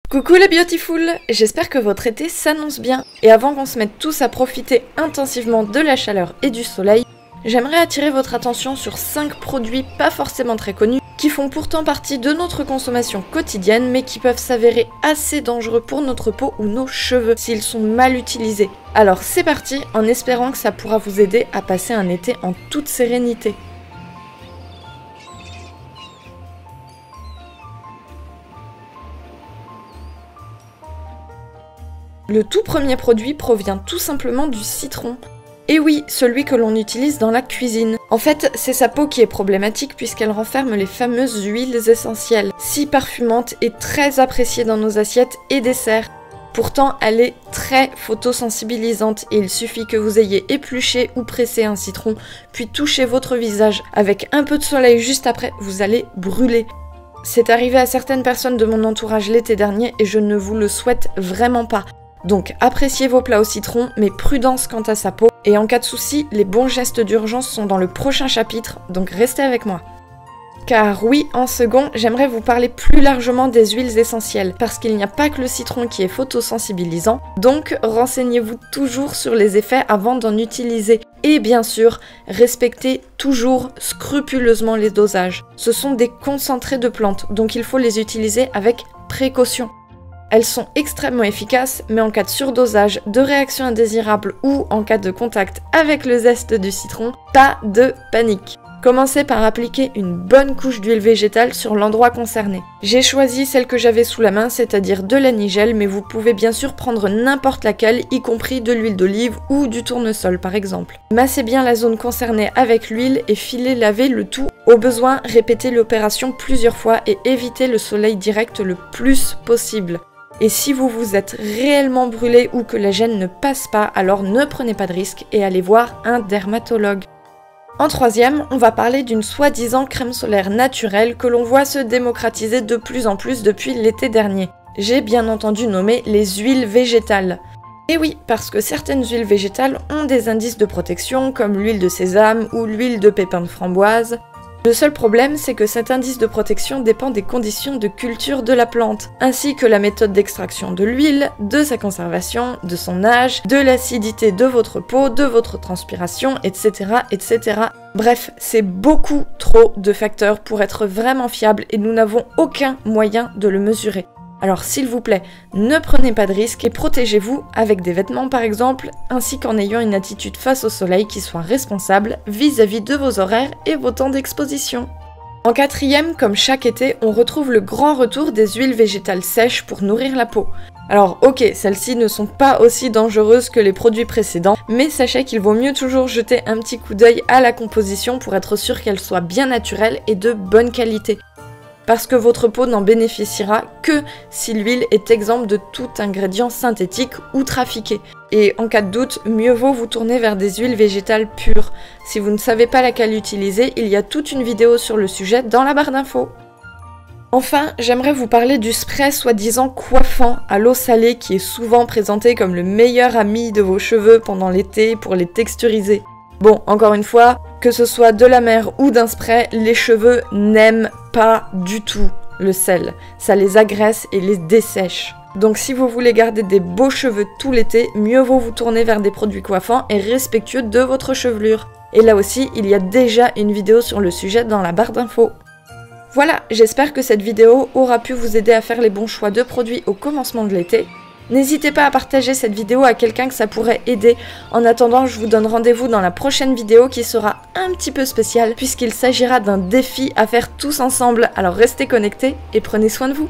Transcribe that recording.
Coucou les beautiful, j'espère que votre été s'annonce bien. Et avant qu'on se mette tous à profiter intensivement de la chaleur et du soleil, j'aimerais attirer votre attention sur 5 produits pas forcément très connus, qui font pourtant partie de notre consommation quotidienne, mais qui peuvent s'avérer assez dangereux pour notre peau ou nos cheveux s'ils sont mal utilisés. Alors c'est parti, en espérant que ça pourra vous aider à passer un été en toute sérénité. Le tout premier produit provient tout simplement du citron. Et oui, celui que l'on utilise dans la cuisine. En fait, c'est sa peau qui est problématique puisqu'elle renferme les fameuses huiles essentielles, si parfumantes et très appréciées dans nos assiettes et desserts. Pourtant, elle est très photosensibilisante et il suffit que vous ayez épluché ou pressé un citron, puis touché votre visage. Avec un peu de soleil juste après, vous allez brûler. C'est arrivé à certaines personnes de mon entourage l'été dernier et je ne vous le souhaite vraiment pas. Donc appréciez vos plats au citron, mais prudence quant à sa peau. Et en cas de souci, les bons gestes d'urgence sont dans le prochain chapitre, donc restez avec moi. Car oui, en second, j'aimerais vous parler plus largement des huiles essentielles, parce qu'il n'y a pas que le citron qui est photosensibilisant, donc renseignez-vous toujours sur les effets avant d'en utiliser. Et bien sûr, respectez toujours scrupuleusement les dosages. Ce sont des concentrés de plantes, donc il faut les utiliser avec précaution. Elles sont extrêmement efficaces, mais en cas de surdosage, de réaction indésirable ou en cas de contact avec le zeste du citron, pas de panique. Commencez par appliquer une bonne couche d'huile végétale sur l'endroit concerné. J'ai choisi celle que j'avais sous la main, c'est-à-dire de la nigelle, mais vous pouvez bien sûr prendre n'importe laquelle, y compris de l'huile d'olive ou du tournesol par exemple. Massez bien la zone concernée avec l'huile et filez laver le tout. Au besoin, répétez l'opération plusieurs fois et évitez le soleil direct le plus possible. Et si vous vous êtes réellement brûlé ou que la gêne ne passe pas, alors ne prenez pas de risque et allez voir un dermatologue. En troisième, on va parler d'une soi-disant crème solaire naturelle que l'on voit se démocratiser de plus en plus depuis l'été dernier. J'ai bien entendu nommé les huiles végétales. Et oui, parce que certaines huiles végétales ont des indices de protection comme l'huile de sésame ou l'huile de pépins de framboise. Le seul problème, c'est que cet indice de protection dépend des conditions de culture de la plante, ainsi que la méthode d'extraction de l'huile, de sa conservation, de son âge, de l'acidité de votre peau, de votre transpiration, etc., etc. Bref, c'est beaucoup trop de facteurs pour être vraiment fiable et nous n'avons aucun moyen de le mesurer. Alors s'il vous plaît, ne prenez pas de risques et protégez-vous avec des vêtements par exemple, ainsi qu'en ayant une attitude face au soleil qui soit responsable vis-à-vis de vos horaires et vos temps d'exposition. En quatrième, comme chaque été, on retrouve le grand retour des huiles végétales sèches pour nourrir la peau. Alors ok, celles-ci ne sont pas aussi dangereuses que les produits précédents, mais sachez qu'il vaut mieux toujours jeter un petit coup d'œil à la composition pour être sûr qu'elle soit bien naturelle et de bonne qualité. Parce que votre peau n'en bénéficiera que si l'huile est exempte de tout ingrédient synthétique ou trafiqué. Et en cas de doute, mieux vaut vous tourner vers des huiles végétales pures. Si vous ne savez pas laquelle utiliser, il y a toute une vidéo sur le sujet dans la barre d'infos. Enfin, j'aimerais vous parler du spray soi-disant coiffant à l'eau salée qui est souvent présenté comme le meilleur ami de vos cheveux pendant l'été pour les texturiser. Bon, encore une fois, que ce soit de la mer ou d'un spray, les cheveux n'aiment pas du tout le sel. Ça les agresse et les dessèche. Donc si vous voulez garder des beaux cheveux tout l'été, mieux vaut vous tourner vers des produits coiffants et respectueux de votre chevelure. Et là aussi, il y a déjà une vidéo sur le sujet dans la barre d'infos. Voilà, j'espère que cette vidéo aura pu vous aider à faire les bons choix de produits au commencement de l'été. N'hésitez pas à partager cette vidéo à quelqu'un que ça pourrait aider. En attendant, je vous donne rendez-vous dans la prochaine vidéo qui sera un petit peu spéciale puisqu'il s'agira d'un défi à faire tous ensemble. Alors restez connectés et prenez soin de vous.